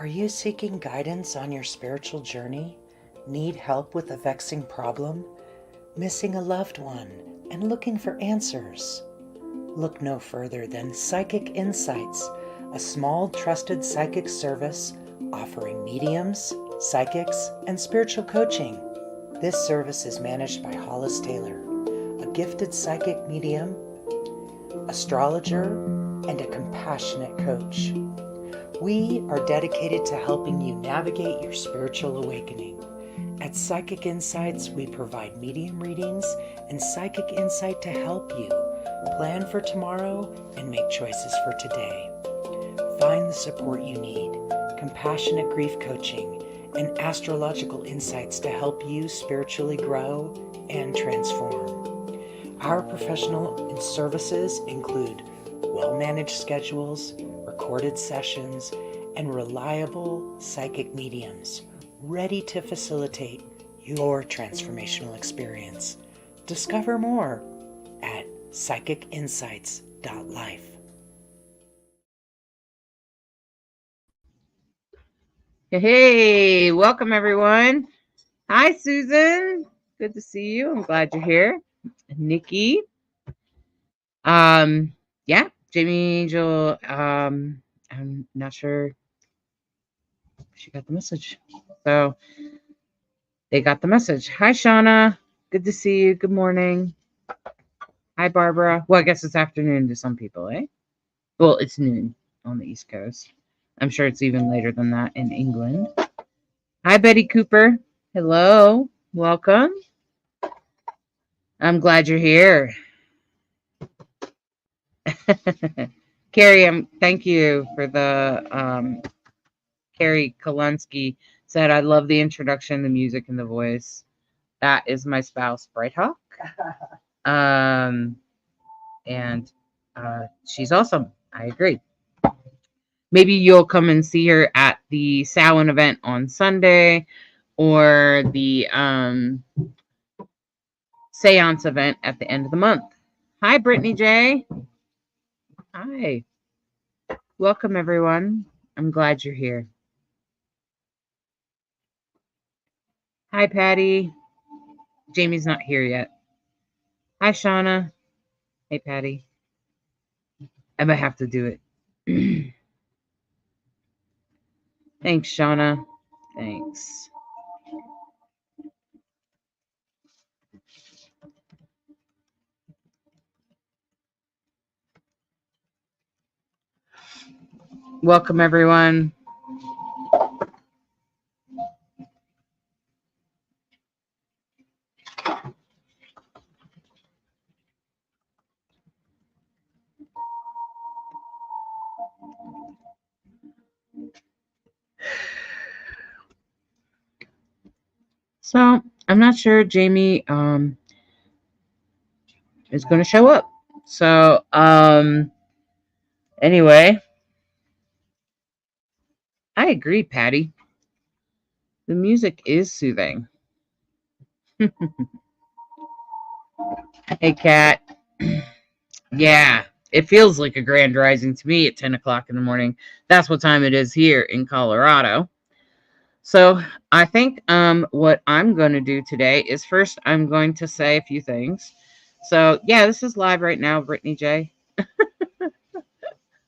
Are you seeking guidance on your spiritual journey? Need help with a vexing problem? Missing a loved one and looking for answers? Look no further than Psychic Insights, a small trusted psychic service offering mediums, psychics, and spiritual coaching. This service is managed by Hollis Taylor, a gifted psychic medium, astrologer, and a compassionate coach. We are dedicated to helping you navigate your spiritual awakening. At Psychic Insights, we provide medium readings and psychic insight to help you plan for tomorrow and make choices for today. Find the support you need, compassionate grief coaching, and astrological insights to help you spiritually grow and transform. Our professional services include well-managed schedules, recorded sessions, and reliable psychic mediums ready to facilitate your transformational experience. Discover more at psychicinsights.life. Hey, welcome everyone. Hi, Susan. Good to see you. I'm glad you're here. Nikki. Yeah, Jamie Angel. I'm not sure if she got the message. So they got the message. Hi, Shauna. Good to see you. Good morning. Hi, Barbara. Well, I guess it's afternoon to some people, eh? Well, it's noon on the East Coast. I'm sure it's even later than that in England. Hi, Betty Cooper. Hello. Welcome. I'm glad you're here. Carrie, thank you for the Carrie Kolunsky said, I love the introduction, the music, and the voice. That is my spouse, Bright Hawk. And she's awesome. I agree. Maybe you'll come and see her at the Samhain event on Sunday or the seance event at the end of the month. Hi, Brittany J. Hi. Welcome, everyone. I'm glad you're here. Hi, Patty. Jamie's not here yet. Hi, Shauna. Hey, Patty. I might have to do it. Thanks, Shauna. Thanks. Welcome, everyone. So I'm not sure Jamie is going to show up. So anyway, I agree, Patty. The music is soothing. Hey, Kat. Yeah, it feels like a grand rising to me at 10 o'clock in the morning. That's what time it is here in Colorado. So I think what I'm going to do today is first I'm going to say a few things. So yeah, this is live right now, Brittany J.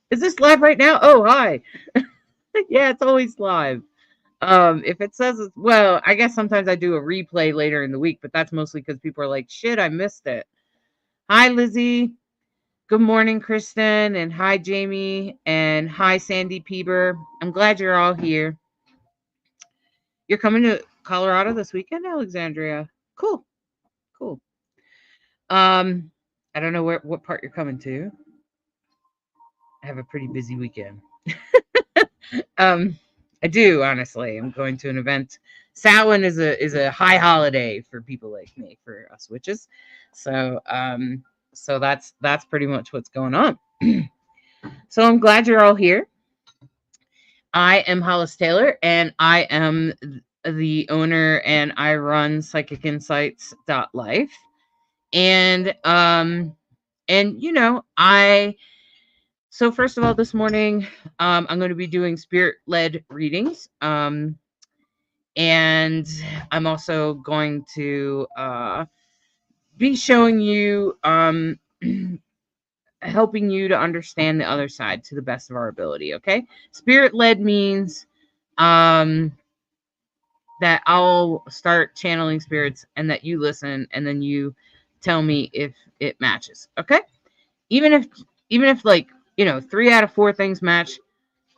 Is this live right now? Oh, hi. Yeah, it's always live. If it says it's, well, I guess sometimes I do a replay later in the week, but that's mostly because people are like, shit, I missed it. Hi, Lizzie. Good morning, Kristen, and hi, Jamie, and hi, Sandy Peeber. I'm glad you're all here. You're coming to Colorado this weekend, Alexandria. Cool. I don't know what part you're coming to. I have a pretty busy weekend. I do, honestly. I'm going to an event. Samhain is a high holiday for people like me, for us witches. So so that's pretty much what's going on. So I'm glad you're all here. I am Hollis Taylor, and I am the owner, and I run psychicinsights.life. And you know, I So first of all, this morning, I'm going to be doing spirit-led readings. And I'm also going to be showing you, helping you to understand the other side to the best of our ability. Okay. Spirit-led means that I'll start channeling spirits and that you listen and then you tell me if it matches. Okay. Even if like, 3 out of 4 things match,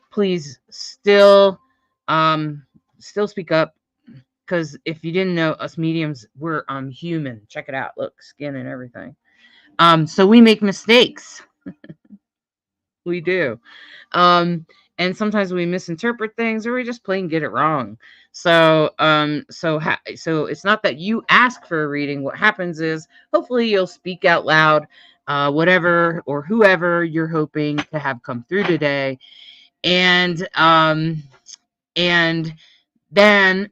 please still speak up, because if you didn't know, us mediums, we're human. Check it out. Look, skin and everything. So we make mistakes. We do. And sometimes we misinterpret things, or we just plain get it wrong. So it's not that you ask for a reading. What happens is, hopefully you'll speak out loud, whatever or whoever you're hoping to have come through today. And then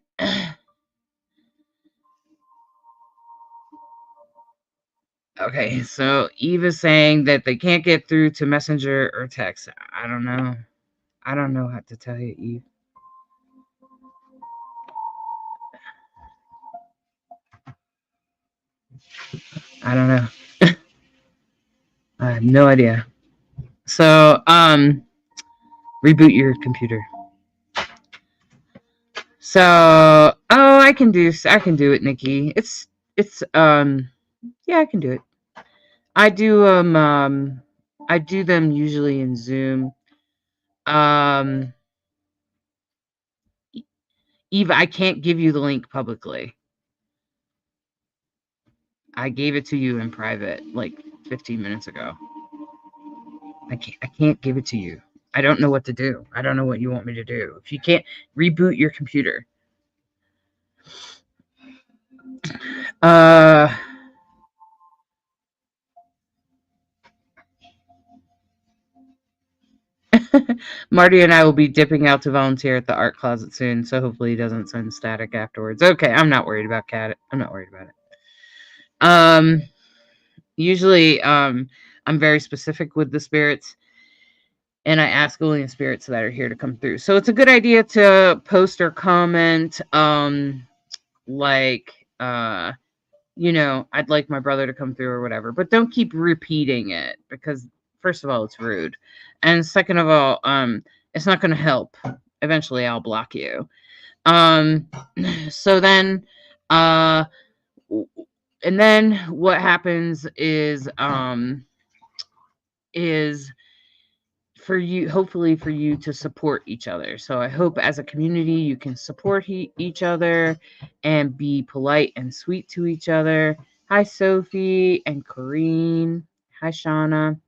okay, so Eve is saying that they can't get through to Messenger or text. I don't know. I don't know how to tell you, Eve. I don't know. I have no idea. So, reboot your computer. So, oh, I can do it, Nikki. Yeah, I can do it. I do them usually in Zoom. Eve, I can't give you the link publicly. I gave it to you in private like 15 minutes ago. I can't give it to you. I don't know what to do. I don't know what you want me to do. If you can't, reboot your computer. Marty and I will be dipping out to volunteer at the art closet soon, so hopefully he doesn't send static afterwards. Okay, I'm not worried about Cat. I'm not worried about it. Usually, I'm very specific with the spirits, and I ask only the spirits that are here to come through. So it's a good idea to post or comment, like, I'd like my brother to come through or whatever, but don't keep repeating it, because first of all, it's rude. And second of all, it's not going to help. Eventually I'll block you. So then, and then what happens is for you, hopefully for you to support each other. So I hope as a community you can support each other and be polite and sweet to each other. Hi, Sophie and Corrine. Hi, Shauna.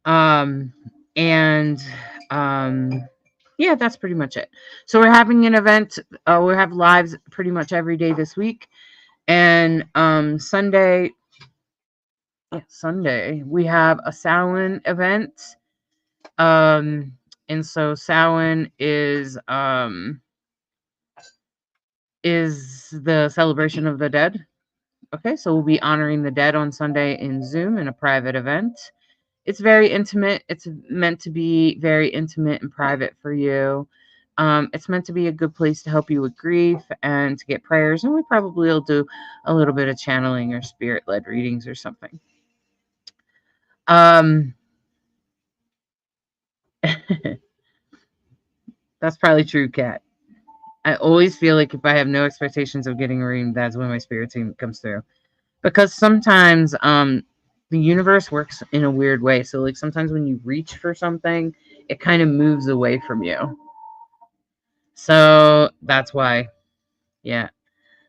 And yeah, that's pretty much it. So we're having an event. We have lives pretty much every day this week. And Sunday we have a Samhain event. And so Samhain is the celebration of the dead. Okay, so we'll be honoring the dead on Sunday in Zoom in a private event. It's very intimate. It's meant to be very intimate and private for you. It's meant to be a good place to help you with grief and to get prayers. And we probably will do a little bit of channeling or spirit-led readings or something. That's probably true, Kat. I always feel like if I have no expectations of getting a reading, that's when my spirit team comes through. Because sometimes the universe works in a weird way. So like sometimes when you reach for something, it kind of moves away from you. So that's why. Yeah.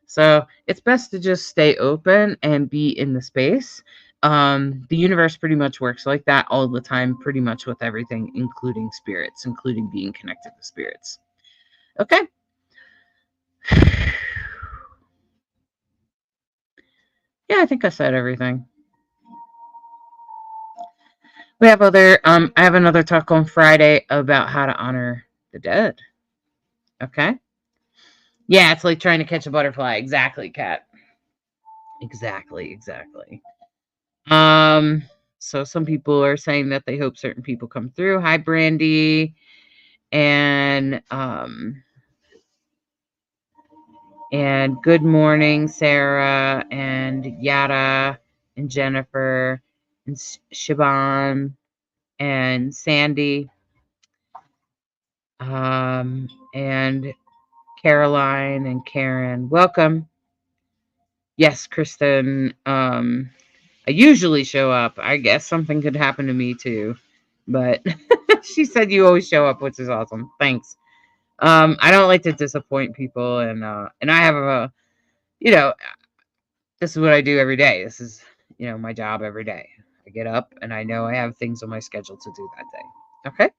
So it's best to just stay open and be in the space. The universe pretty much works like that all the time, pretty much with everything, including spirits, including being connected to spirits. Okay. Yeah, I think I said everything. We have I have another talk on Friday about how to honor the dead. Okay. Yeah, it's like trying to catch a butterfly. Exactly, Kat. Exactly. So some people are saying that they hope certain people come through. Hi, Brandy. And good morning, Sarah and Yada and Jennifer and Shaban and Sandy and Caroline and Karen. Welcome. Yes, Kristen. I usually show up. I guess something could happen to me too. But she said you always show up, which is awesome. Thanks. I don't like to disappoint people, and I have this is what I do every day. This is, my job every day. I get up and I know I have things on my schedule to do that day. Okay?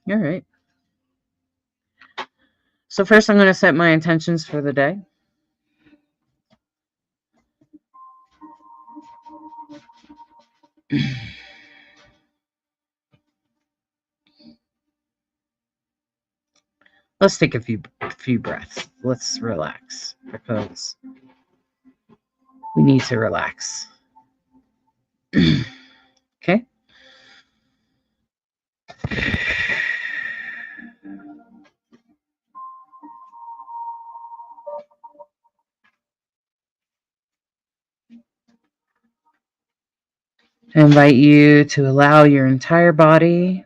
All right. So first I'm going to set my intentions for the day. Let's take a few breaths. Let's relax because we need to relax. Okay? I invite you to allow your entire body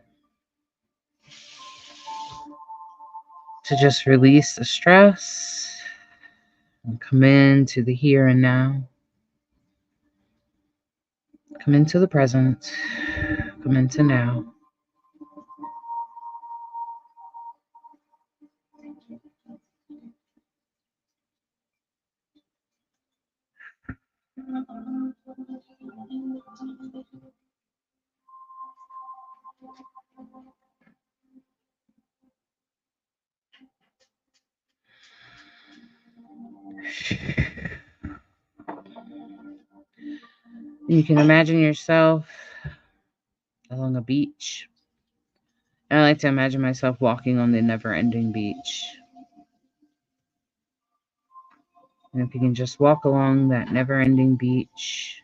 to just release the stress and come into the here and now. Come into the present. Come into now. You can imagine yourself along a beach. I like to imagine myself walking on the never-ending beach. And if you can just walk along that never-ending beach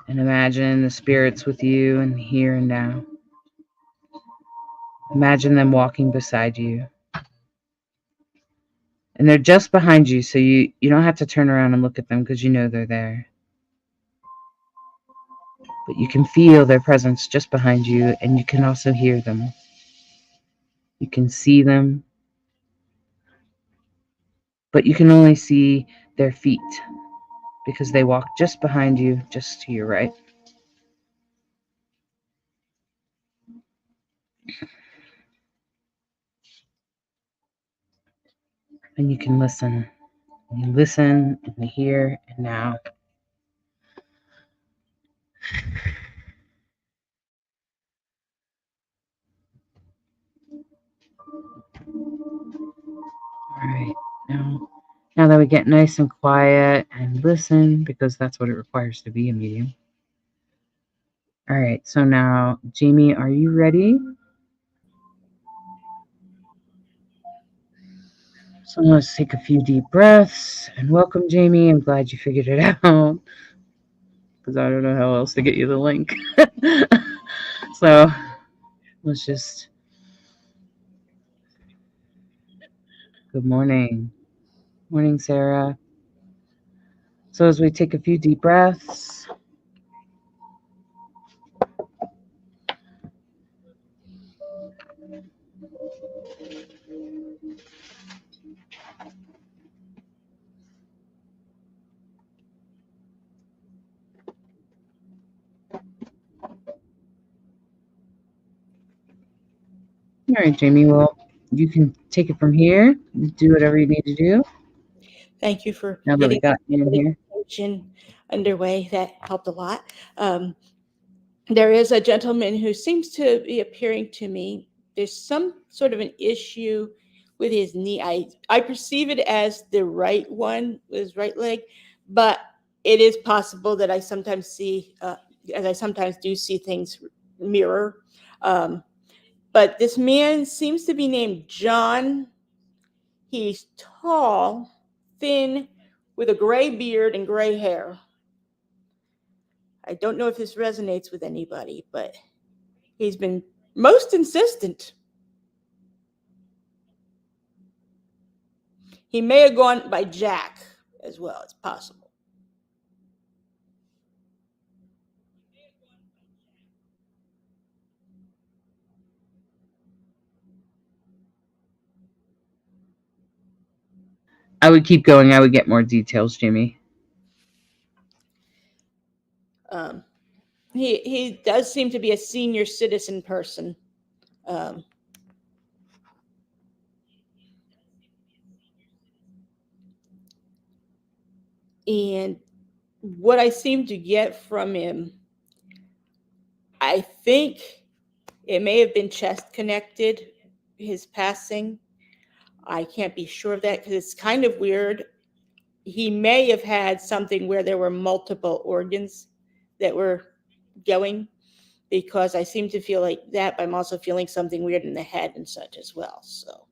and imagine the spirits with you and here and now. Imagine them walking beside you. And they're just behind you, so you don't have to turn around and look at them because you know they're there. But you can feel their presence just behind you, and you can also hear them. You can see them, but you can only see their feet because they walk just behind you, just to your right. And you can listen. You listen in the here and now. All right. Now that we get nice and quiet and listen, because that's what it requires to be a medium. All right. So now, Jamie, are you ready? So let's take a few deep breaths and welcome, Jamie. I'm glad you figured it out because I don't know how else to get you the link. So let's just. Good morning. Morning, Sarah. So as we take a few deep breaths, all right, Jamie, well, you can take it from here. Do whatever you need to do. Thank you for Now that we getting got you in the here. meditation underway. That helped a lot. There is a gentleman who seems to be appearing to me. There's some sort of an issue with his knee. I perceive it as the right one, his right leg, but it is possible that I sometimes see, as I sometimes do see things mirror. But this man seems to be named John. He's tall, thin, with a gray beard and gray hair. I don't know if this resonates with anybody, but he's been most insistent. He may have gone by Jack as well. It's possible. I would keep going. I would get more details, Jimmy. He does seem to be a senior citizen person. And what I seem to get from him, I think it may have been chest connected, his passing. I can't be sure of that because it's kind of weird. He may have had something where there were multiple organs that were going, because I seem to feel like that, but I'm also feeling something weird in the head and such as well. So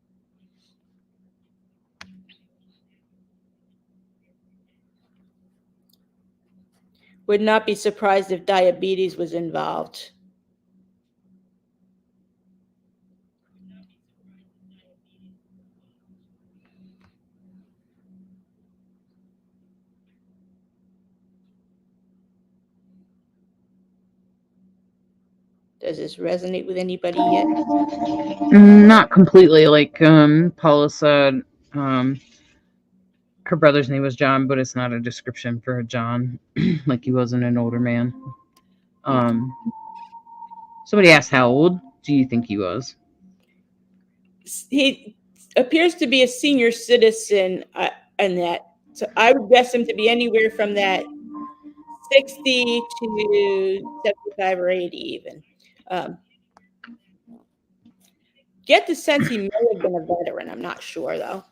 would not be surprised if diabetes was involved. Does this resonate with anybody yet? Not completely. Like Paula said, her brother's name was John, but it's not a description for a John. Like he wasn't an older man. Somebody asked, how old do you think he was? He appears to be a senior citizen, and that, so I would guess him to be anywhere from that 60 to 75 or 80 even. Get the sense he may have been a veteran. I'm not sure though.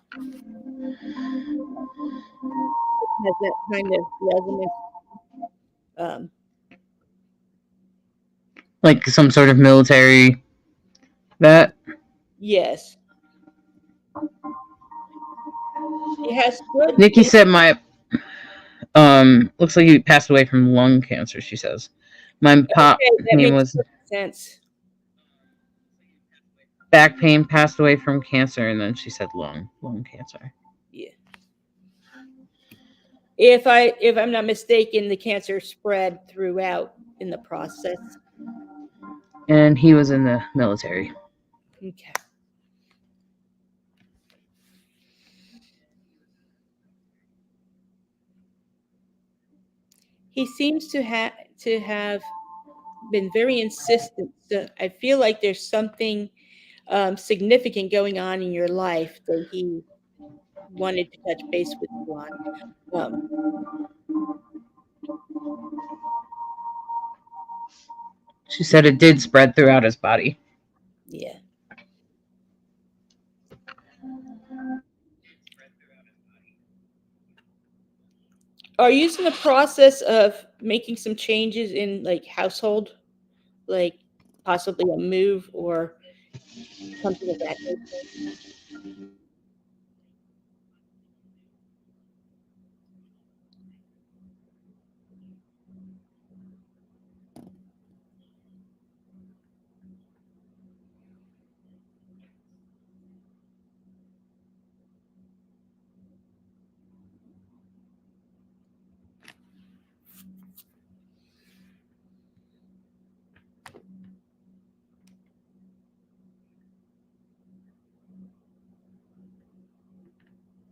Has that kind of resonance? Like some sort of military vet? Yes. He has good. Nikki said my looks like he passed away from lung cancer, she says. My pop name was sense. Back pain, passed away from cancer, and then she said lung cancer. Yeah. If I'm not mistaken, the cancer spread throughout in the process. And he was in the military. Okay. He seems to have been very insistent. So I feel like there's something significant going on in your life that he wanted to touch base with you on. She said it did spread throughout his body. Yeah. Are you in the process of making some changes in like household, like possibly a move or something of that nature?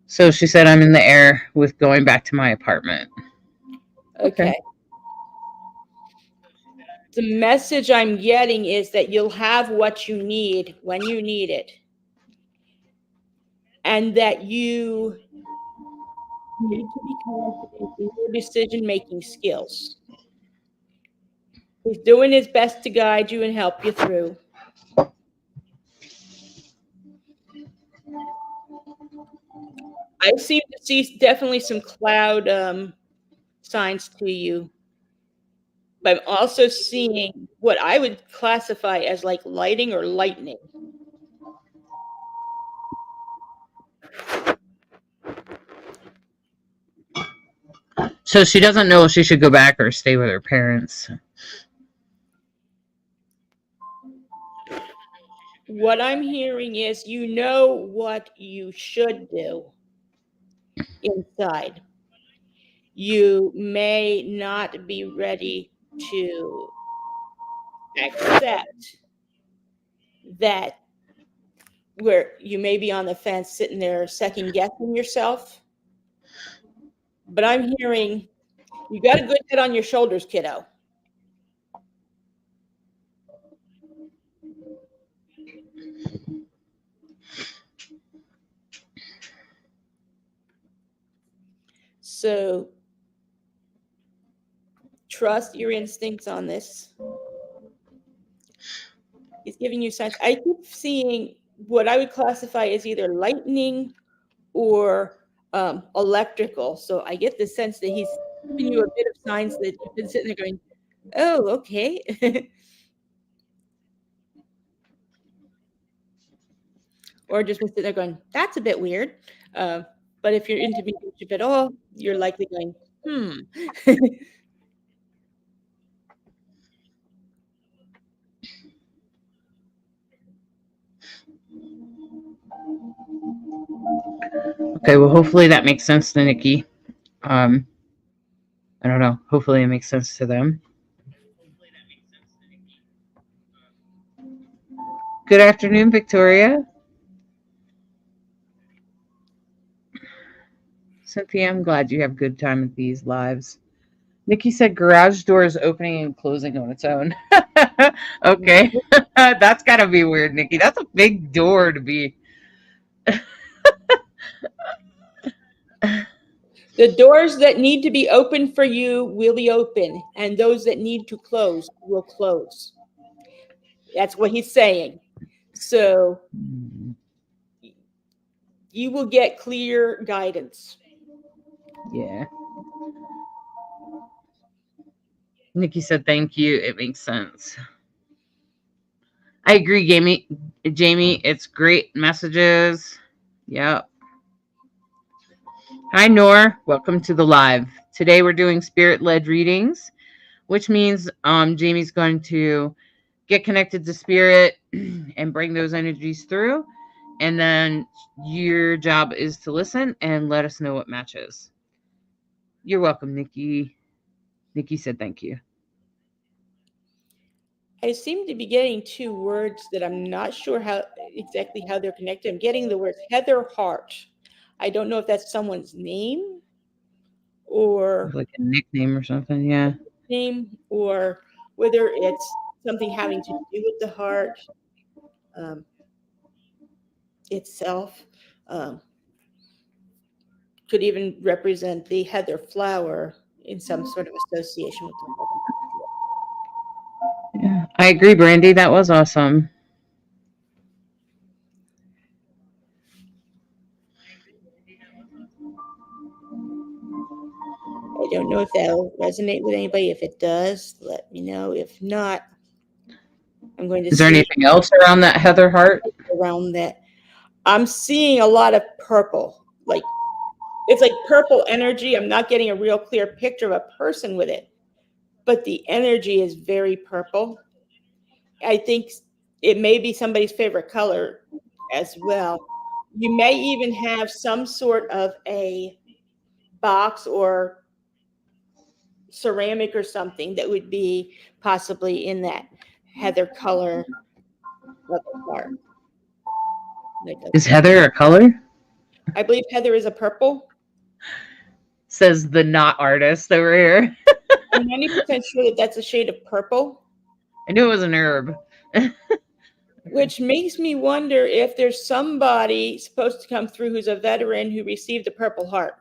So she said I'm in the air with going back to my apartment. Okay. The message I'm getting is that you'll have what you need when you need it. And that you need to be confident in your decision-making skills. He's doing his best to guide you and help you through. I seem to see definitely some cloud signs to you. But I'm also seeing what I would classify as like lighting or lightning. So she doesn't know if she should go back or stay with her parents. What I'm hearing is you know what you should do inside. You may not be ready to accept that where you may be on the fence sitting there second guessing yourself. But I'm hearing you got a good head on your shoulders, kiddo. So trust your instincts on this. He's giving you signs. I keep seeing what I would classify as either lightning or electrical. So I get the sense that he's giving you a bit of signs that you've been sitting there going, oh, okay. Or just been sitting there going, that's a bit weird. But if you're into mediumship at all, you're likely going, Okay, well, hopefully that makes sense to Nikki. I don't know. Hopefully it makes sense to them. Good afternoon, Victoria. Cynthia, I'm glad you have a good time with these lives. Nikki said garage door is opening and closing on its own. Okay. That's got to be weird, Nikki. That's a big door to be. The doors that need to be open for you will be open, and those that need to close will close. That's what he's saying. So you will get clear guidance. Yeah. Nikki said, thank you. It makes sense. I agree, Jamie. Jamie, it's great messages. Yep. Hi, Nor. Welcome to the live. Today we're doing spirit-led readings, which means Jamie's going to get connected to spirit and bring those energies through. And then your job is to listen and let us know what matches. You're welcome, Nikki. Nikki said thank you. I seem to be getting two words that I'm not sure exactly how they're connected. I'm getting the words Heather Hart. I don't know if that's someone's name or like a nickname or something. Yeah. Name, or whether it's something having to do with the heart itself. Could even represent the heather flower in some sort of association with the heart. Yeah, I agree, Brandy. That was awesome. I don't know if that'll resonate with anybody. If it does, let me know. If not, I'm going to Is there anything else around that Heather Heart? Around that. I'm seeing a lot of purple. Like it's like purple energy. I'm not getting a real clear picture of a person with it, but the energy is very purple. I think it may be somebody's favorite color as well. You may even have some sort of a box or ceramic or something that would be possibly in that heather color of the heart. Is heather a color? I believe heather is a purple. Says the not artist over here. I'm 90% sure that that's a shade of purple. I knew it was an herb. Which makes me wonder if there's somebody supposed to come through who's a veteran who received a Purple Heart.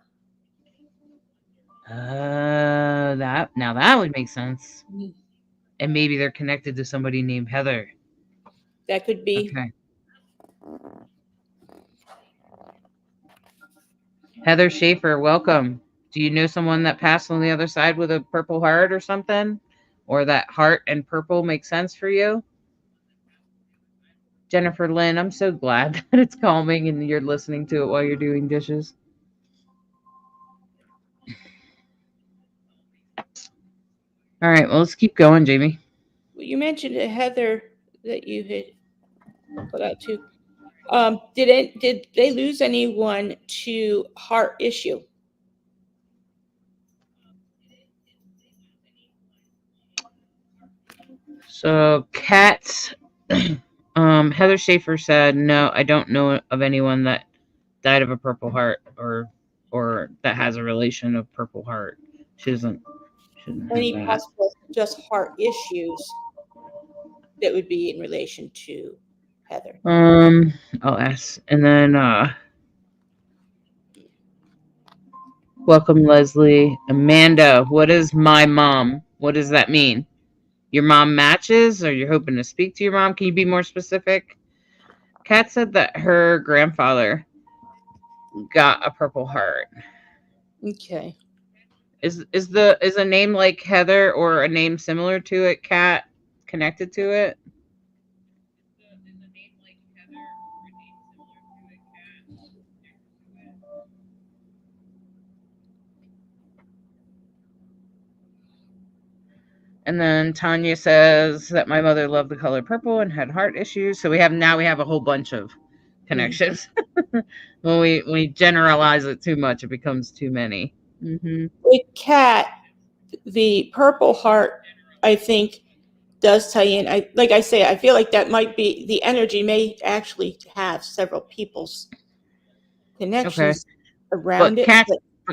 That would make sense. Mm-hmm. And maybe they're connected to somebody named Heather. That could be. Okay. Heather Schaefer, welcome. Do you know someone that passed on the other side with a Purple Heart or something? Or that heart and purple makes sense for you? Jennifer Lynn, I'm so glad that it's calming and you're listening to it while you're doing dishes. All right. Well, let's keep going, Jamie. You mentioned a Heather that you had put out too. Did they lose anyone to heart issue? So, Kat, Heather Schaefer said, "No, I don't know of anyone that died of a Purple Heart or that has a relation of Purple Heart. She doesn't shouldn't have Any that." possible just heart issues that would be in relation to Heather? I'll ask, and then welcome, Leslie, Amanda. What is my mom? What does that mean? Your mom matches, or you're hoping to speak to your mom? Can you be more specific? Kat said that her grandfather got a Purple Heart. Okay. Is a name like Heather or a name similar to it, Kat, connected to it? And then Tanya says that my mother loved the color purple and had heart issues. So we have a whole bunch of connections. When we generalize it too much, it becomes too many. Mm-hmm. With Cat, the Purple Heart, I think, does tie in. Like I say, I feel like that might be the energy may actually have several people's connections around But it.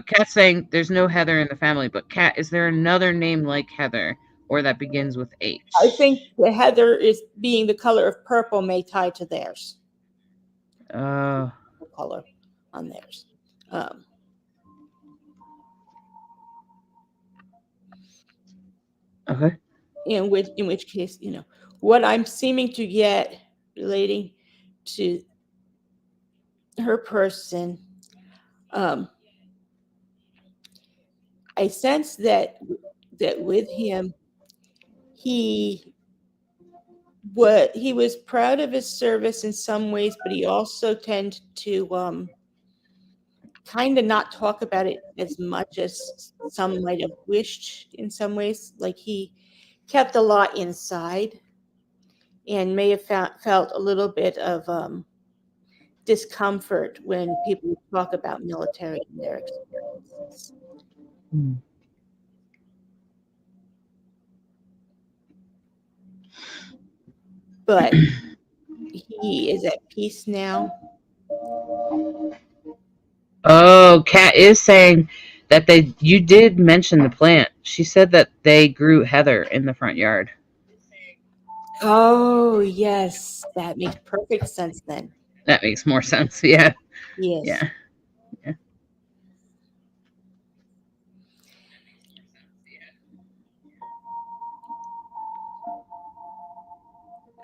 Kat's saying there's no Heather in the family. But Kat, is there another name like Heather or that begins with H? I think the Heather is being the color of purple may tie to theirs. The color on theirs. Okay. In which case, what I'm seeming to get relating to her person, I sense that with him, he was proud of his service in some ways, but he also tended to kind of not talk about it as much as some might have wished in some ways. Like he kept a lot inside and may have felt a little bit of discomfort when people talk about military and their experiences. But he is at peace now. Oh, Kat is saying that you did mention the plant. She said that they grew heather in the front yard. Oh, yes. That makes perfect sense then. That makes more sense. Yeah. Yes. Yeah. Yeah.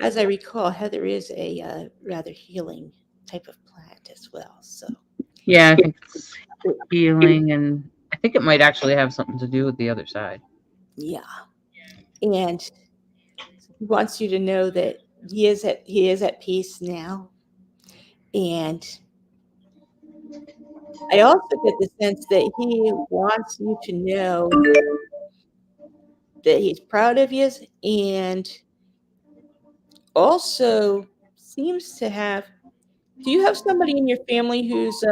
As I recall, heather is a rather healing type of plant as well. So Yeah, I think it's healing, and I think it might actually have something to do with the other side. yeah, and he wants you to know that he is at peace now. And I also get the sense that he wants you to know that he's proud of you, and also seems to have. Do you have somebody in your family who's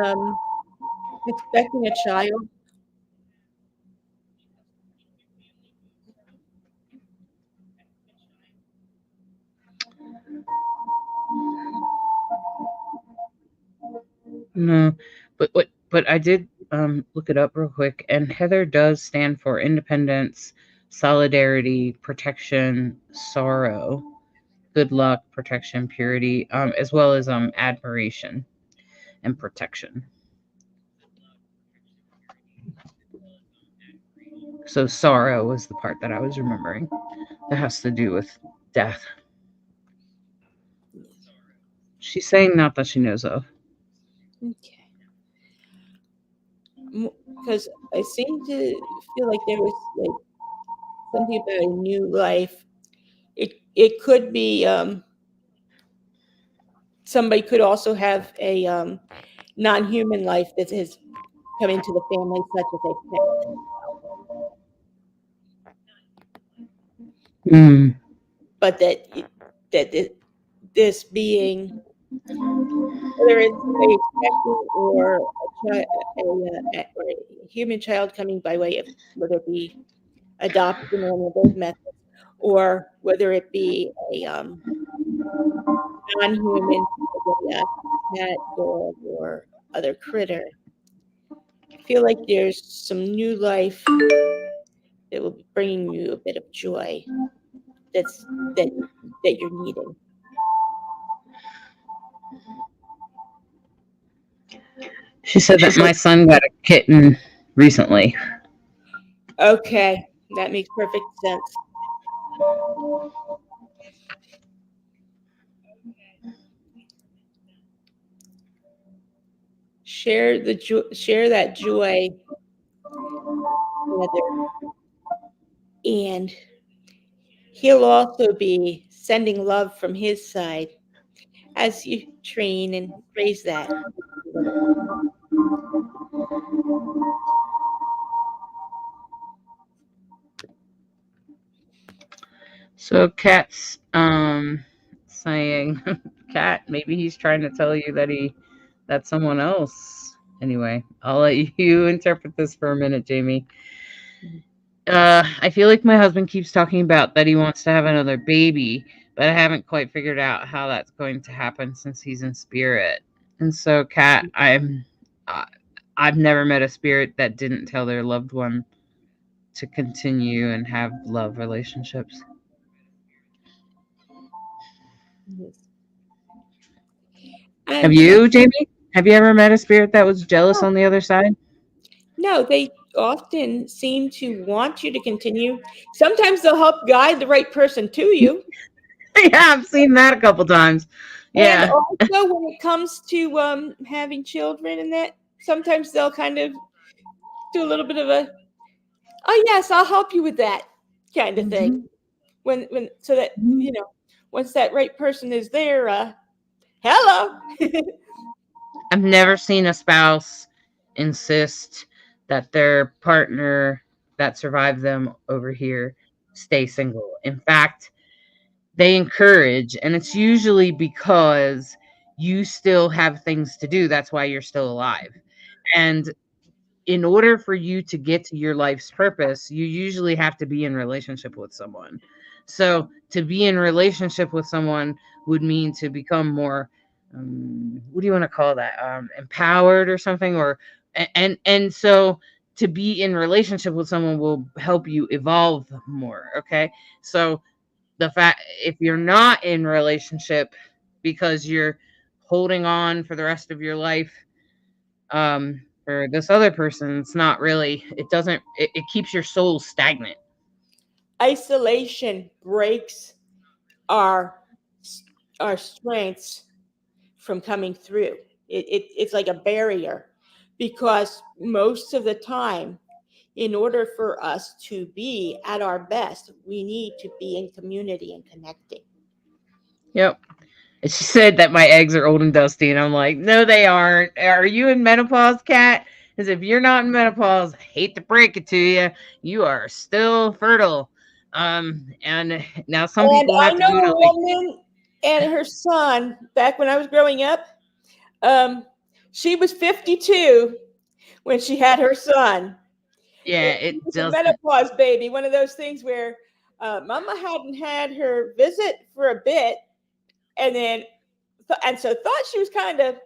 expecting a child? No, but I did look it up real quick, and Heather does stand for independence, solidarity, protection, sorrow, good luck, protection, purity, as well as admiration and protection. So sorrow was the part that I was remembering. That has to do with death. She's saying not that she knows of. Okay. Because I seem to feel like there was like something about a new life. It could be somebody could also have a non-human life that has come into the family, such as a pet. Mm. but this being, whether it's somebody expecting or or a human child coming by way of, whether it be adoption or one of those methods, or whether it be a non-human, whether a cat, dog, or other critter. I feel like there's some new life that will be bringing you a bit of joy that's that that you're needing. She said that my son got a kitten recently. Okay, that makes perfect sense. Share that joy together, and he'll also be sending love from his side as you train and raise that little one. So Kat's saying, Kat, maybe he's trying to tell you that's someone else. Anyway, I'll let you interpret this for a minute, Jamie. I feel like my husband keeps talking about that he wants to have another baby, but I haven't quite figured out how that's going to happen since he's in spirit. And so, Kat, I've never met a spirit that didn't tell their loved one to continue and have love relationships. Yes. Have And you, Jamie? Have you ever met a spirit that was jealous no, on the other side? no, they often seem to want you to continue. Sometimes they'll help guide the right person to you. Yeah, I've seen that a couple times. And Yeah. also, when it comes to having children and that, sometimes they'll kind of do a little bit of a, oh yes, I'll help you with that kind of thing. Mhm. When so that, once that right person is there, hello. I've never seen a spouse insist that their partner that survived them over here stay single. In fact, they encourage, and it's usually because you still have things to do. That's why you're still alive. And in order for you to get to your life's purpose, you usually have to be in relationship with someone. So to be in relationship with someone would mean to become more, what do you want to call that? Empowered or something, or and so to be in relationship with someone will help you evolve more. Okay, so the fact if you're not in relationship because you're holding on for the rest of your life for this other person, it's not really, it keeps your soul stagnant. Isolation breaks our our strengths from coming through. It's like a barrier, because most of the time, in order for us to be at our best, we need to be in community and connecting. Yep. And she said that my eggs are old and dusty, and I'm like, no, they aren't. Are you in menopause, Kat? Because if you're not in menopause, I hate to break it to you, you are still fertile. And now some And people I have to know go to a like, woman and her son, back when I was growing up, um, she was 52 when she had her son. yeah, It it was a doesn't. menopause baby, one of those things where mama hadn't had her visit for a bit, and then and so thought she was kind of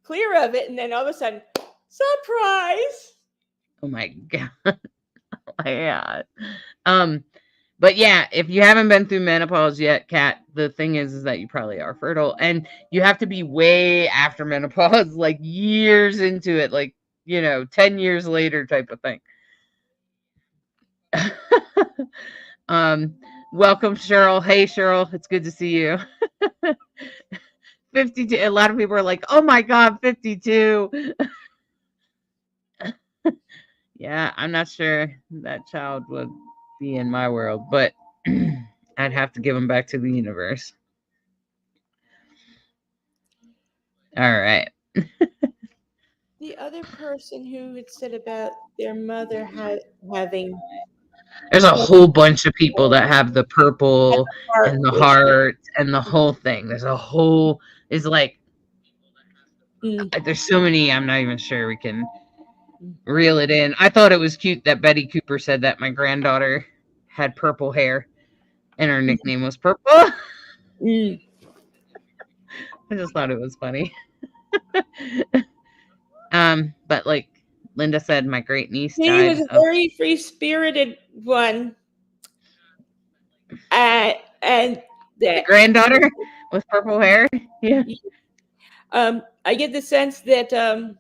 clear of it, and then all of a sudden, surprise. Oh my god, yeah. Um, But yeah, if you haven't been through menopause yet, Kat, the thing is that you probably are fertile, and you have to be way after menopause, like years into it, like 10 years later type of thing. um, Welcome, Cheryl. Hey, Cheryl, it's good to see you. 52. A lot of people are like, "Oh my God, 52." Yeah, I'm not sure that child would be in my world, but I'd have to give him back to the universe. All right. The other person who had said about their mother having There's a whole bunch of people that have the purple and the Is- heart and the whole thing. It's like, Mm. there's so many, I'm not even sure we can reel it in. I thought it was cute that Betty Cooper said that my granddaughter had purple hair and her nickname was Purple. Mm. I just thought it was funny. But like Linda said, my great niece He was died a of very free spirited one. And the that granddaughter with purple hair. Yeah. I get the sense that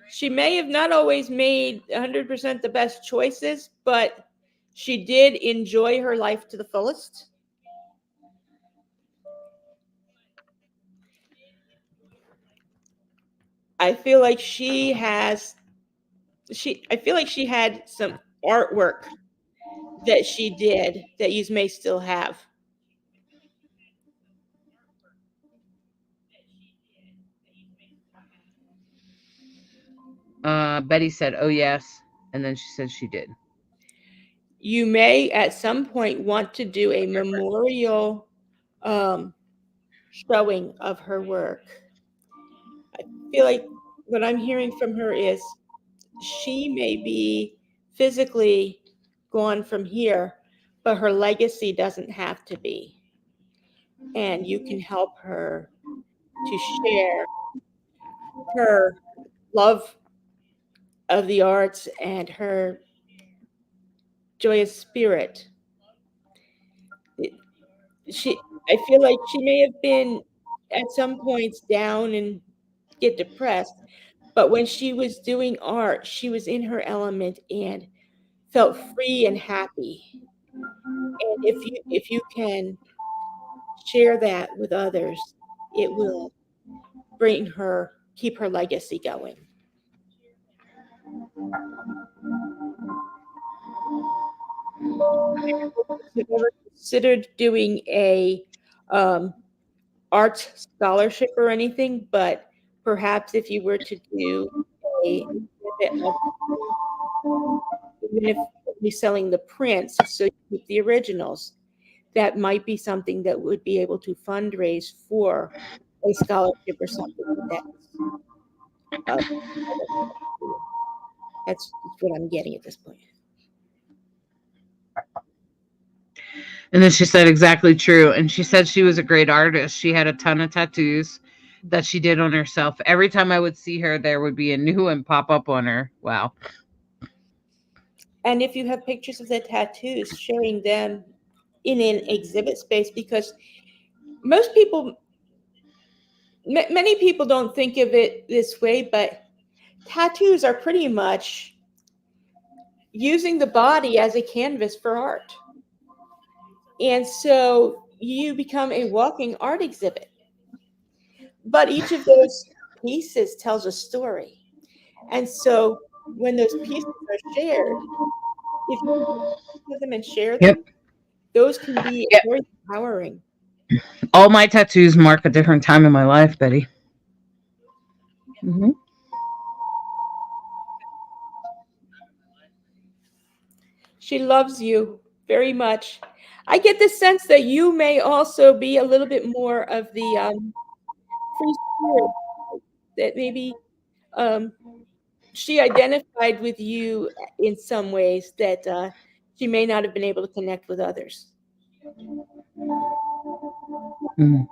she may have not always made 100% the best choices, but she did enjoy her life to the fullest. I feel like she has I feel like she had some artwork that she did that you may still have. Betty said, "Oh yes," and then she said she did. You may at some point want to do a memorial showing of her work. I feel like what I'm hearing from her is she may be physically gone from here, but her legacy doesn't have to be. And you can help her to share her love of the arts and her joyous spirit. I feel like she may have been at some points down and get depressed, but when she was doing art, she was in her element and felt free and happy. And if you can share that with others, it will keep her legacy going. Have you ever considered doing a art scholarship or anything? But perhaps if you were to do a exhibit of, even if you're selling the prints, so you keep the originals, that might be something that would be able to fundraise for a scholarship or something like that. Uh, that's what I'm getting at this point. And then she said, exactly true. And she said she was a great artist. She had a ton of tattoos that she did on herself. Every time I would see her, there would be a new one pop up on her. Wow. And if you have pictures of the tattoos, sharing them in an exhibit space, because most people, many people don't think of it this way, but tattoos are pretty much using the body as a canvas for art. And so you become a walking art exhibit. But each of those pieces tells a story. And so when those pieces are shared, if you put them and share them, Yep. those can be Yep. very empowering. All my tattoos mark a different time in my life, Betty. Mm-hmm. She loves you very much. I get the sense that you may also be a little bit more of the free spirit, that maybe um, she identified with you in some ways that she may not have been able to connect with others. Mm-hmm.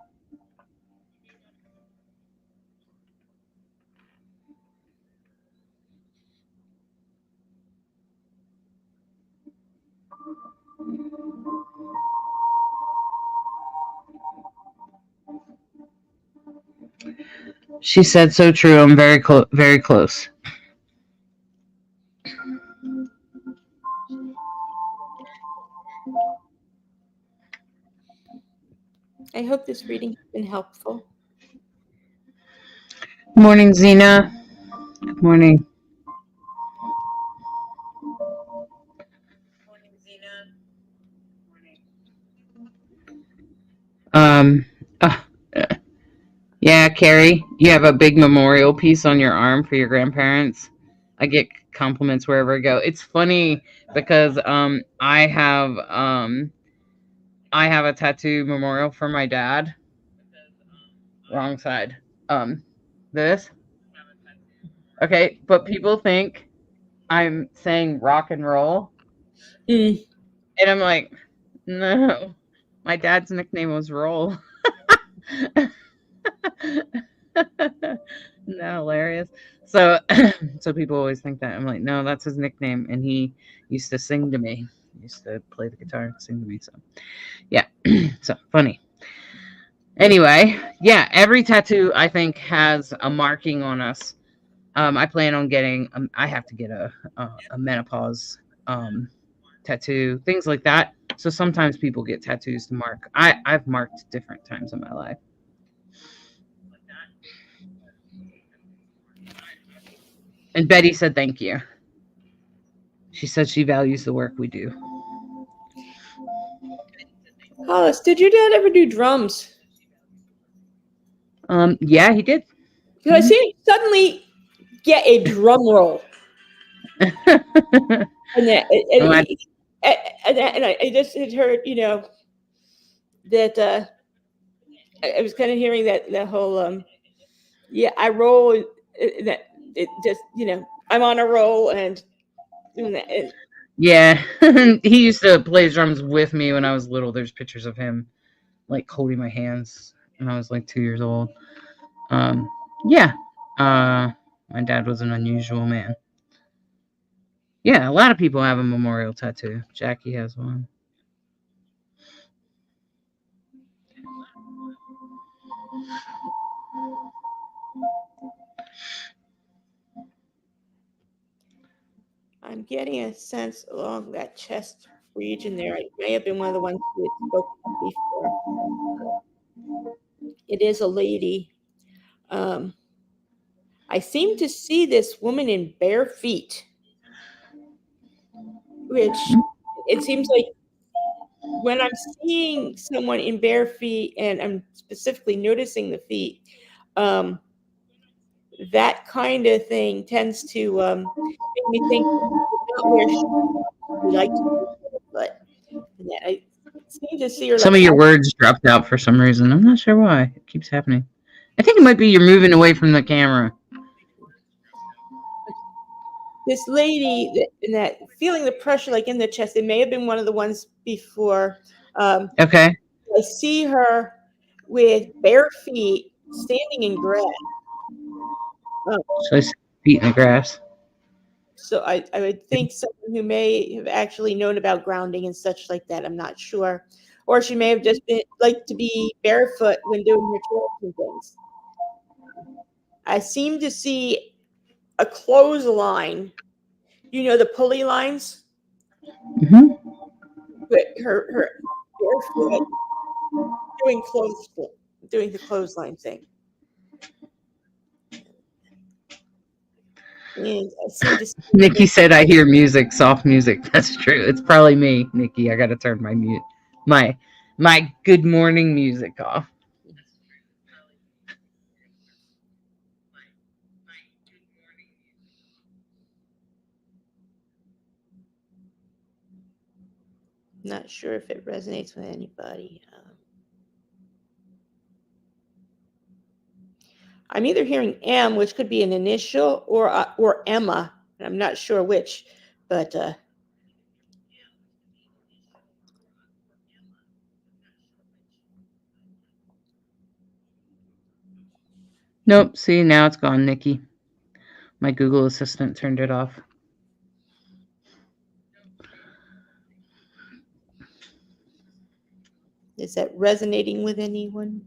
She said, so true. I'm very very close. I hope this reading has been helpful. Morning, Zena. Good morning. Um, uh, yeah, Carrie, you have a big memorial piece on your arm for your grandparents. I get compliments wherever I go. It's funny because I have a tattoo memorial for my dad. Wrong side. This. Okay, but people think I'm saying rock and roll. Mm. And I'm like, no. My dad's nickname was Roll. Isn't that hilarious? So so people always think that. I'm like, no, that's his nickname. And he used to sing to me. He used to play the guitar and sing to me. So yeah. So funny. Anyway, yeah, every tattoo I think has a marking on us. I plan on getting I have to get a menopause tattoo, things like that. So sometimes people get tattoos to mark. I've marked different times in my life. And Betty said thank you. She said she values the work we do. Hollis, did your dad ever do drums? Yeah, he did. Because I see him suddenly get a drum roll. And that, Oh, and I just had heard, that I was kind of hearing that whole, yeah, I roll, that it just, I'm on a roll and doing that. And yeah, he used to play drums with me when I was little. There's pictures of him like holding my hands when I was like 2 years old. Yeah, my dad was an unusual man. Yeah, a lot of people have a memorial tattoo. Jackie has one. I'm getting a sense along that chest region there. It may have been one of the ones we had spoken before. It is a lady. Um, I seem to see this woman in bare feet, which it seems like when I'm seeing someone in bare feet and I'm specifically noticing the feet, um, that kind of thing tends to make me think not where she like to be, but I seem to see her Some like of your words dropped out for some reason. I'm not sure why. It keeps happening. I think it might be you're moving away from the camera. this lady and that feeling the pressure like in the chest. It may have been one of the ones before. Okay. I see her with bare feet standing in grass. So feet in the grass. So I would think someone who may have actually known about grounding and such like that. I'm not sure. Or she may have just been like to be barefoot when doing her trails and things. I seem to see a clothesline. The pulley lines Mm-hmm. with her barefoot doing the clothesline thing. And I seem to see Nikki said, "I hear music, soft music." That's true. It's probably me, Nikki. I got to turn my good morning music off. not sure if it resonates with anybody. I'm either hearing M, which could be an initial, or Emma. I'm not sure which, but Nope. See, now it's gone, Nikki. My Google Assistant turned it off. is that resonating with anyone?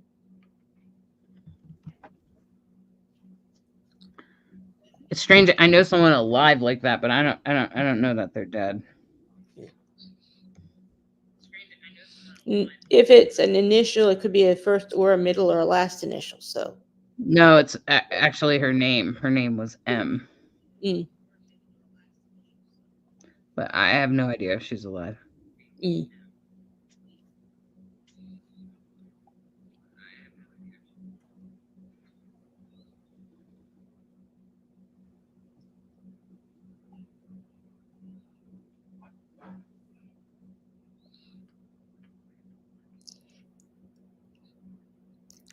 It's strange. I know someone alive like that, but I don't know that they're dead. If it's an initial, it could be a first or a middle or a last initial. So No, it's actually her name. Her name was M. mm, But I have no idea if she's alive. mm.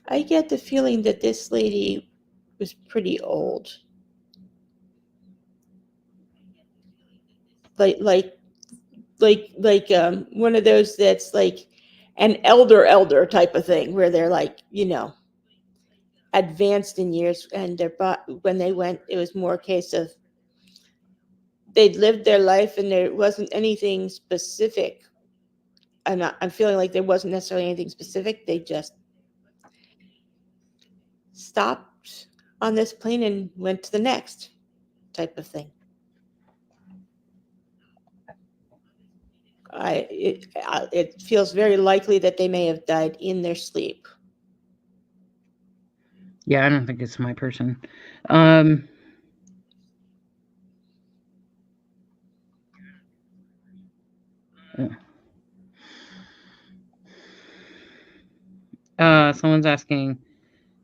I get the feeling that this lady was pretty old. Like one of those that's like an elder type of thing where they're like, advanced in years, and when they went, it was more a case of they'd lived their life and there wasn't anything specific. I'm feeling like there wasn't necessarily anything specific. They just stopped on this plane and went to the next type of thing. It feels very likely that they may have died in their sleep. Yeah, I don't think it's my person. Someone's asking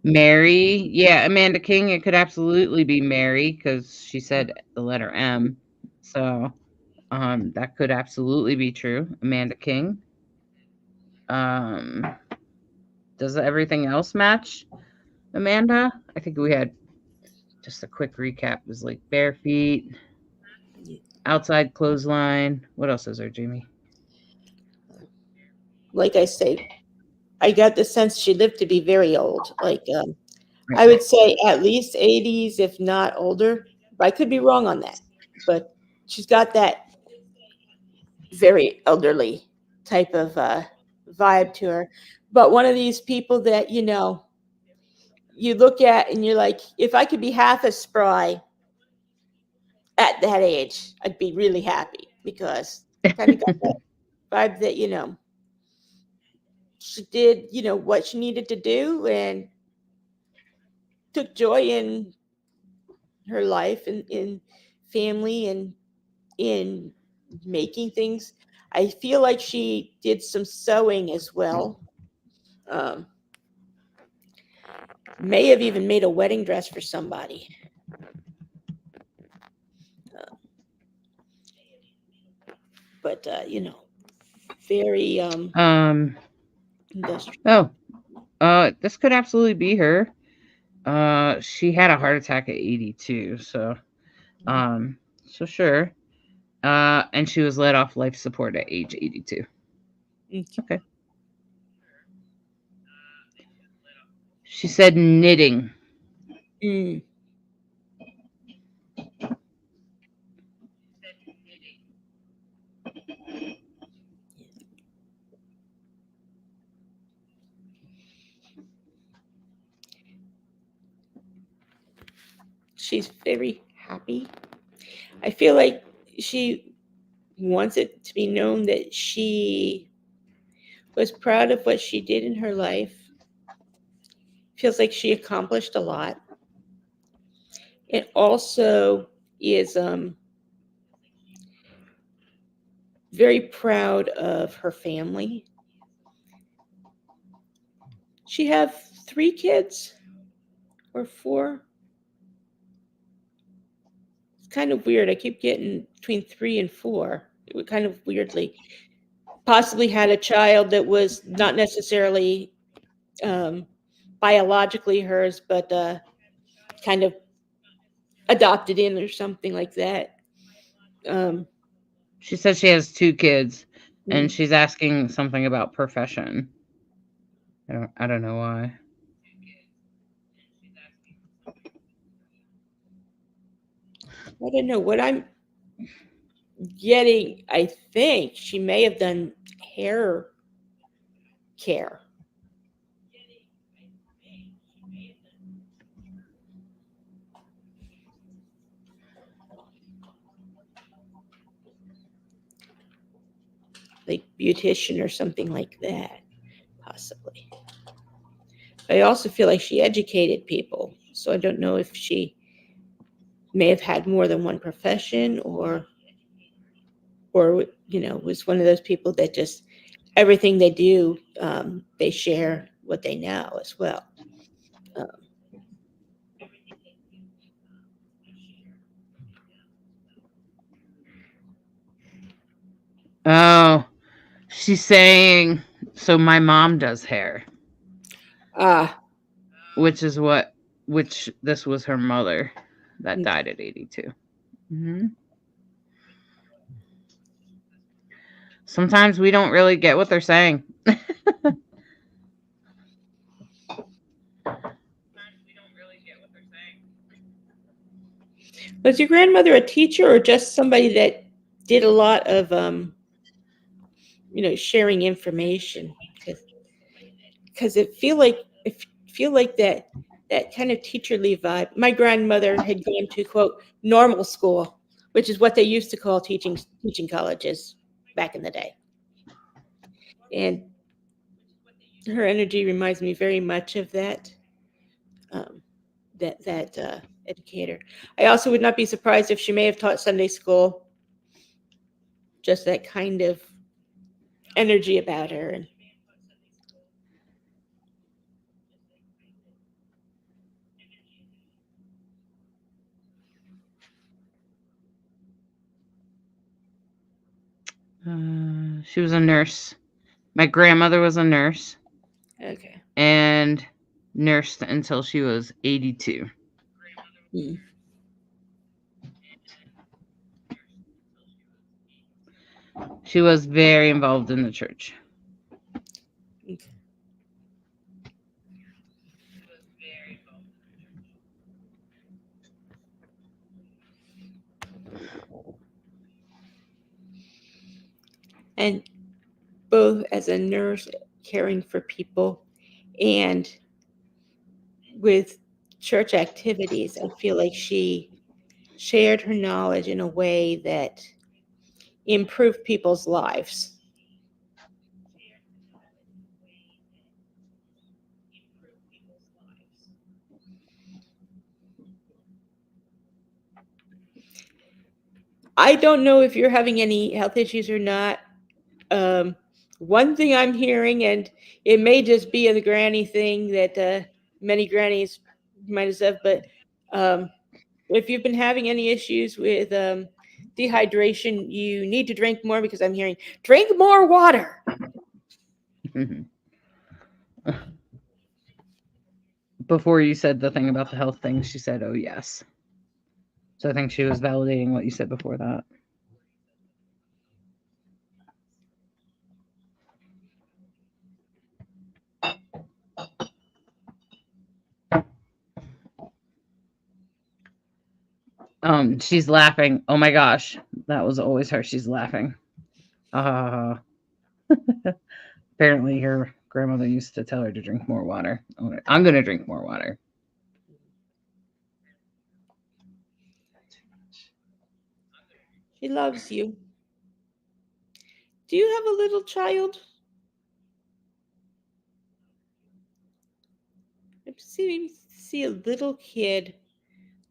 Mary. Yeah, Amanda King. It could absolutely be Mary because she said the letter M. So that could absolutely be true. Amanda King. Does everything else match Amanda? I think we had just a quick recap. It was like bare feet, outside clothesline. What else is there, Jamie? Like I say, I got the sense she lived to be very old. I would say at least 80s, if not older. I could be wrong on that, but she's got that very elderly type of vibe to her. But one of these people that you look at and you're like, if I could be half as spry at that age, I'd be really happy because kind of got that vibe that she did what she needed to do and took joy in her life and in family and in making things. I feel like she did some sewing as well. Um, may have even made a wedding dress for somebody. But very industrial. This could absolutely be her. She had a heart attack at 82, so sure. And she was let off life support at age 82. Okay. She said knitting. Mm. She's very happy. I feel like she wants it to be known that she was proud of what she did in her life. Feels like she accomplished a lot. It also is very proud of her family. She have 3 kids or 4. It's kind of weird. I keep getting between 3 and 4. It was kind of weirdly. Possibly had a child that was not necessarily biologically hers, but kind of adopted in or something like that. She says she has 2 kids, and she's asking something about profession. I don't know why. I don't know what I'm getting. I think she may have done hair care. Like beautician or something like that, possibly. I also feel like she educated people, so I don't know if she may have had more than one profession or was one of those people that just everything they do, they share what they know as well. Oh, she's saying, so my mom does hair. which this was her mother that died at 82. Mm-hmm. Sometimes we don't really get what they're saying. Was your grandmother a teacher or just somebody that did a lot of, sharing information? Because it feel like that kind of teacherly vibe. My grandmother had gone to, quote, normal school, which is what they used to call teaching colleges back in the day. And her energy reminds me very much of that educator. I also would not be surprised if she may have taught Sunday school. Just that kind of energy about her. She was a nurse. My grandmother was a nurse. Okay. And nursed until she was 82. She was very involved in the church. Okay. And both as a nurse caring for people and with church activities, I feel like she shared her knowledge in a way that improved people's lives. I don't know if you're having any health issues or not. One thing I'm hearing, and it may just be the granny thing that many grannies might have, but if you've been having any issues with dehydration, you need to drink more, because I'm hearing drink more water. Before you said the thing about the health thing, she said, "Oh yes." So I think she was validating what you said before that. She's laughing. Oh my gosh, that was always her. She's laughing. Apparently her grandmother used to tell her to drink more water. I'm gonna drink more water. She loves you. Do you have a little child? I see a little kid,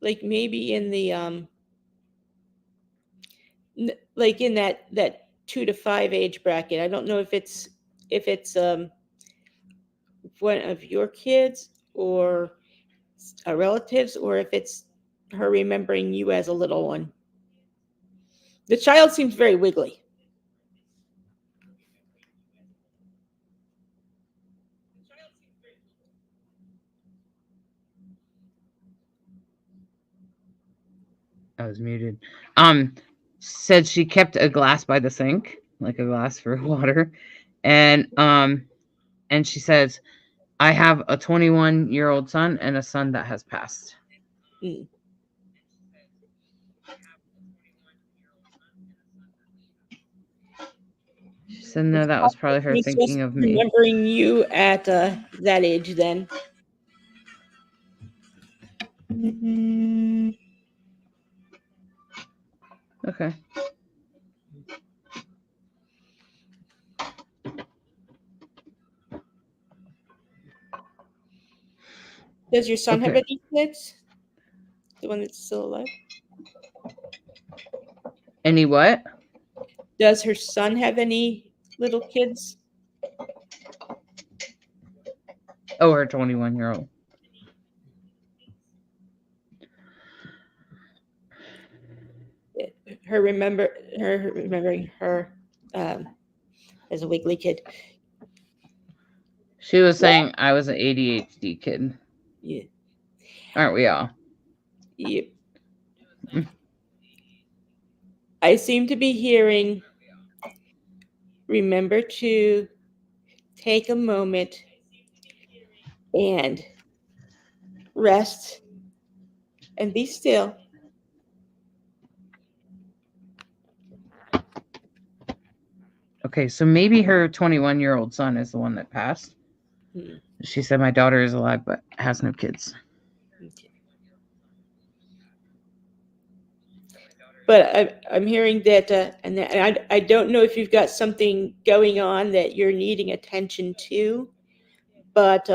like maybe in the like in that 2 to 5 age bracket. I don't know if it's one of your kids or relatives, or if it's her remembering you as a little one. The child seems very wiggly. I was muted. Said she kept a glass by the sink, like a glass for water, and she says, "I have a 21-year-old son and a son that has passed." Mm. She said, "No, that was probably her thinking of me." Remembering you at that age, then. Okay. Does your son have Okay. any kids? The one that's still alive? Any what? Does her son have any little kids? Oh, her 21-year-old. Her remembering her as a wiggly kid. She was saying I was an ADHD kid. Yeah. Aren't we all? Yep. Mm. I seem to be hearing, remember to take a moment and rest and be still. Okay, so maybe her 21-year-old son is the one that passed. Hmm. She said my daughter is alive but has no kids. Okay. But I'm hearing that, and I don't know if you've got something going on that you're needing attention to, but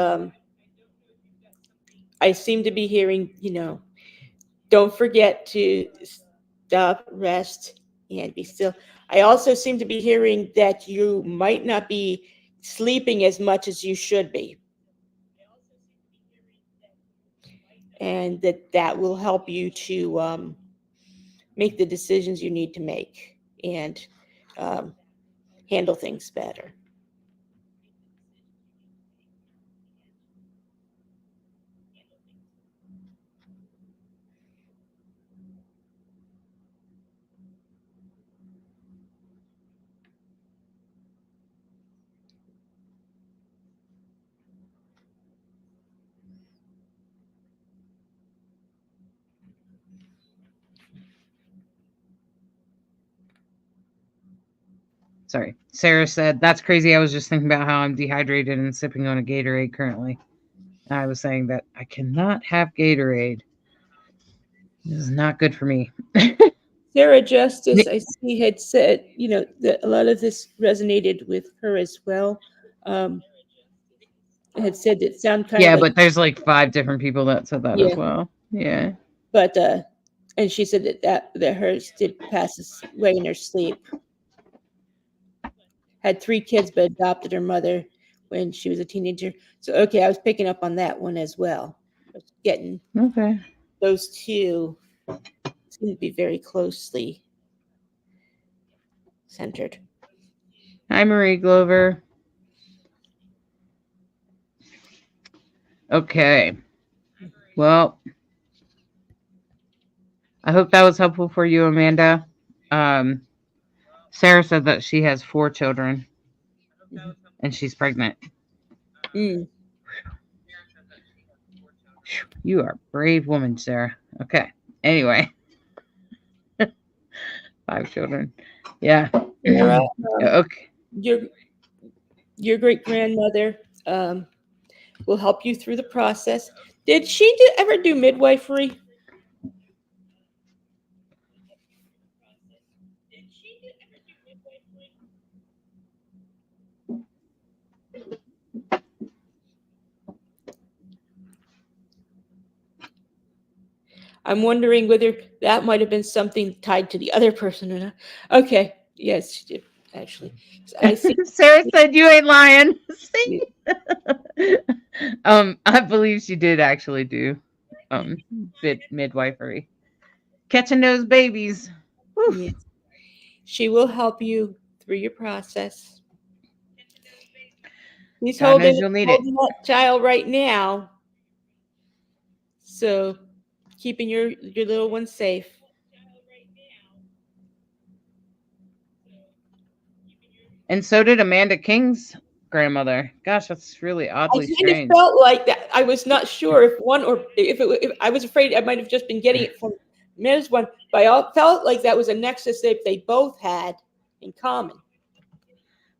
I seem to be hearing, don't forget to stop, rest, and be still. I also seem to be hearing that you might not be sleeping as much as you should be, and that will help you to make the decisions you need to make and um, handle things better. Sorry. Sarah said, that's crazy. I was just thinking about how I'm dehydrated and sipping on a Gatorade currently. I was saying that I cannot have Gatorade. This is not good for me. Sarah Justice, I see, had said, that a lot of this resonated with her as well. Um, had said it sounded kind of Yeah, like, but there's like 5 different people that said that yeah, as well. Yeah. but and she said that hers did pass away in her sleep. Had 3 kids, but adopted her mother when she was a teenager. So okay, I was picking up on that one as well. I was getting Okay. those two seem to be very closely centered. Hi, Marie Glover. Okay. Well, I hope that was helpful for you, Amanda. Um, Sarah said that she has 4 children Mhm. and she's pregnant. Mm. You are a brave woman, Sarah. Okay. Anyway, 5 children. Yeah. Sarah, Okay. your great grandmother will help you through the process. Did she ever do midwifery? I'm wondering whether that might have been something tied to the other person or not. Okay, yes, she did actually. I see. Sarah said you ain't lying. See? I believe she did actually do midwifery. Catching those babies. Yes. Woof. She will help you through your process. He's God holding knows you'll need it. holding that child right now, so keeping your little one safe. And so did Amanda King's grandmother. Gosh, that's really I oddly kind of strange. felt like that. I was not sure if one or if I was afraid I might have just been getting it from Ms. one, but I felt like that was a nexus that they both had in common.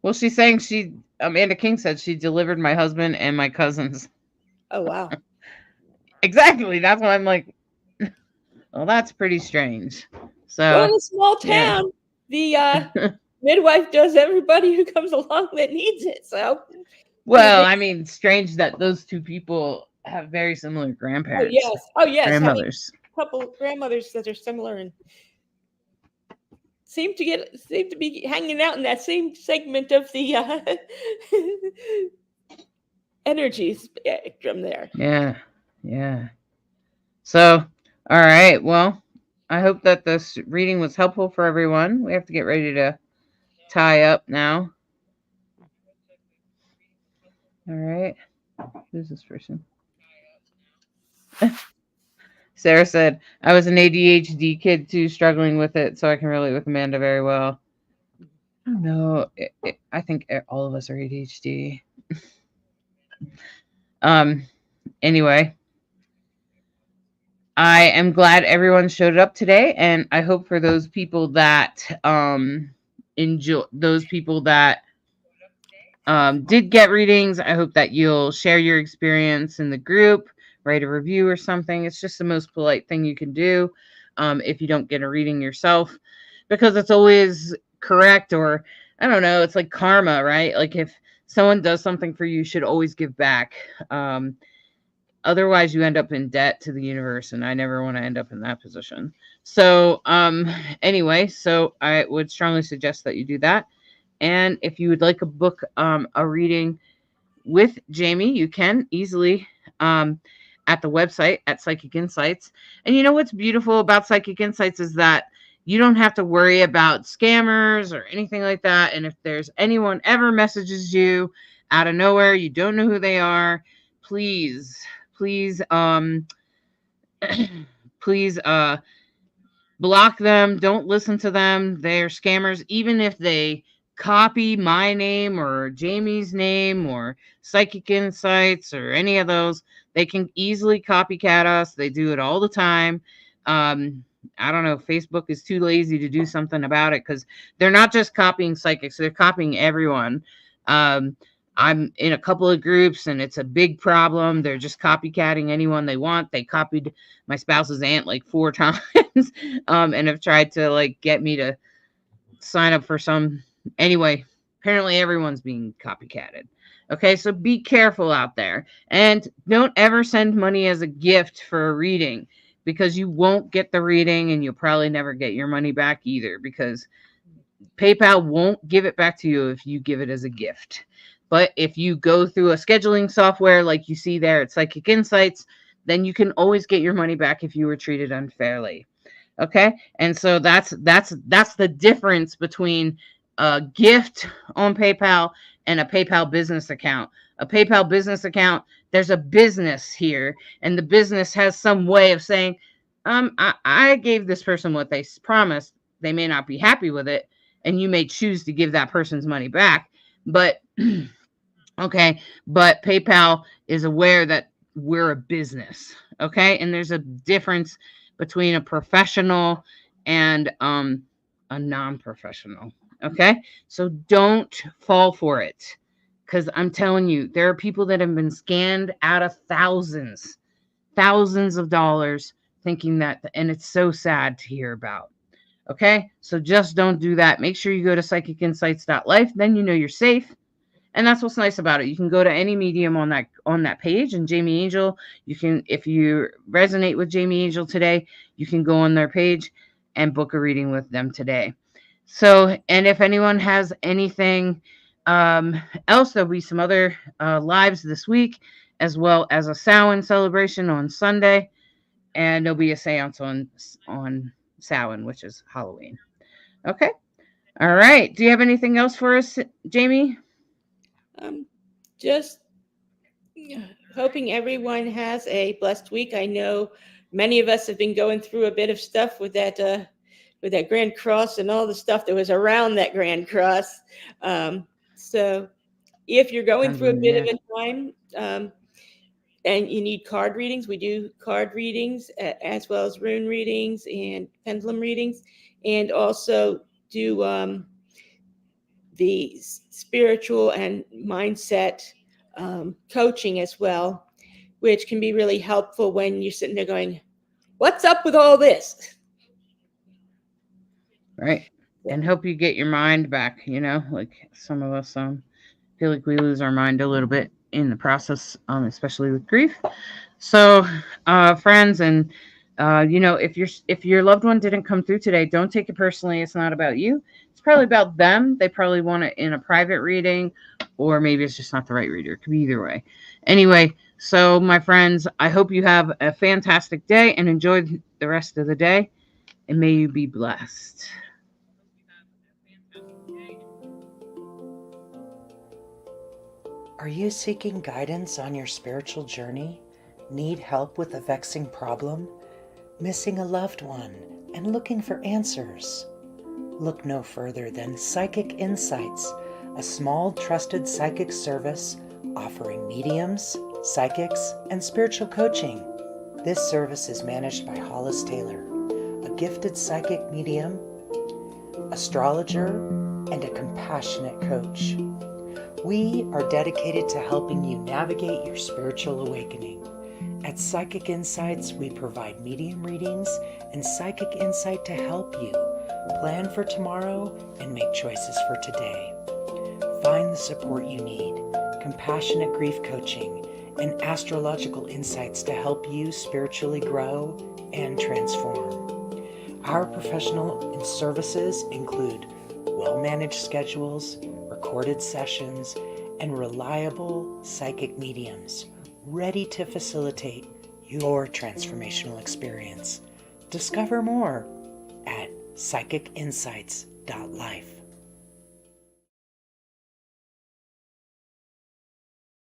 Well, she's saying Amanda King said she delivered my husband and my cousins. Oh wow! Exactly. That's what I'm like. Well, that's pretty strange. Well, in So, a small yeah. town, the midwife does everybody who comes along that needs it. So, Well, I mean, strange that those 2 people have very similar grandparents, oh yes, having grandmothers. a couple grandmothers that are similar and seem to be hanging out in that same segment of the energy spectrum there. Yeah. Yeah. So, all right. Well, I hope that this reading was helpful for everyone. We have to get ready to tie up now. All right. Who's this person? Sarah said, I was an ADHD kid too, struggling with it, so I can relate with Amanda very well. I don't know. I think all of us are ADHD. Um, anyway, I am glad everyone showed up today, and I hope for those people that did get readings, I hope that you'll share your experience in the group, write a review or something. It's just the most polite thing you can do if you don't get a reading yourself, because it's always correct, or I don't know, it's like karma, right? Like if someone does something for you, you should always give back. Otherwise you end up in debt to the universe, and I never want to end up in that position. So anyway, so I would strongly suggest that you do that. And if you would like a book, a reading with Jamie, you can easily at the website at Psychic Insights. And you know what's beautiful about Psychic Insights is that you don't have to worry about scammers or anything like that. And if there's anyone ever messages you out of nowhere, you don't know who they are, please, please, please block them. Don't listen to them. They're scammers. Even if they copy my name or Jamie's name or Psychic Insights or any of those, they can easily copycat us. They do it all the time. I don't know. Facebook is too lazy to do something about it, because they're not just copying psychics. They're copying everyone. I'm in a couple of groups and it's a big problem. They're just copycatting anyone they want. They copied my spouse's aunt like 4 times and have tried to like get me to sign up for some. Anyway, apparently everyone's being copycatted. Okay, so be careful out there, and don't ever send money as a gift for a reading, because you won't get the reading and you'll probably never get your money back either, because PayPal won't give it back to you if you give it as a gift. But if you go through a scheduling software like you see there at Psychic Insights, then you can always get your money back if you were treated unfairly. Okay? And so that's the difference between a gift on PayPal and a PayPal business account. A PayPal business account, there's a business here, and the business has some way of saying, I gave this person what they promised. They may not be happy with it, and you may choose to give that person's money back. But okay, but PayPal is aware that we're a business. Okay, and there's a difference between a professional and a non-professional. Okay, so don't fall for it, because I'm telling you, there are people that have been scammed out of thousands of dollars, thinking that, and it's so sad to hear about. Okay, so just don't do that. Make sure you go to psychicinsights.life. Then you know you're safe. And that's what's nice about it. You can go to any medium on that page. And Jamie Angel, you can, if you resonate with Jamie Angel today, you can go on their page and book a reading with them today. So, and if anyone has anything else, there'll be some other lives this week, as well as a Samhain celebration on Sunday, and there'll be a seance on Samhain, which is Halloween. Okay. All right. Do you have anything else for us, Jamie? Just hoping everyone has a blessed week. I know many of us have been going through a bit of stuff with that Grand Cross and all the stuff that was around that Grand Cross. So if you're going through a bit of a time and you need card readings, we do card readings as well as rune readings and pendulum readings, and also do the spiritual and mindset coaching as well, which can be really helpful when you're sitting there going, what's up with all this? Right. And help you get your mind back, like some of us feel like we lose our mind a little bit in the process, especially with grief. So friends, and if your loved one didn't come through today, don't take it personally. It's not about you. It's probably about them. They probably want it in a private reading, or maybe it's just not the right reader. It could be either way. Anyway, so my friends, I hope you have a fantastic day and enjoy the rest of the day, and may you be blessed. Are you seeking guidance on your spiritual journey? Need help with a vexing problem? Missing a loved one and looking for answers? Look no further than Psychic Insights, a small trusted psychic service offering mediums, psychics, and spiritual coaching. This service is managed by Hollis Taylor, a gifted psychic medium, astrologer, and a compassionate coach. We are dedicated to helping you navigate your spiritual awakening. At Psychic Insights, we provide medium readings and psychic insight to help you plan for tomorrow and make choices for today. Find the support you need, compassionate grief coaching, and astrological insights to help you spiritually grow and transform. Our professional services include well-managed schedules, recorded sessions, and reliable psychic mediums ready to facilitate your transformational experience. Discover more at psychicinsights.life.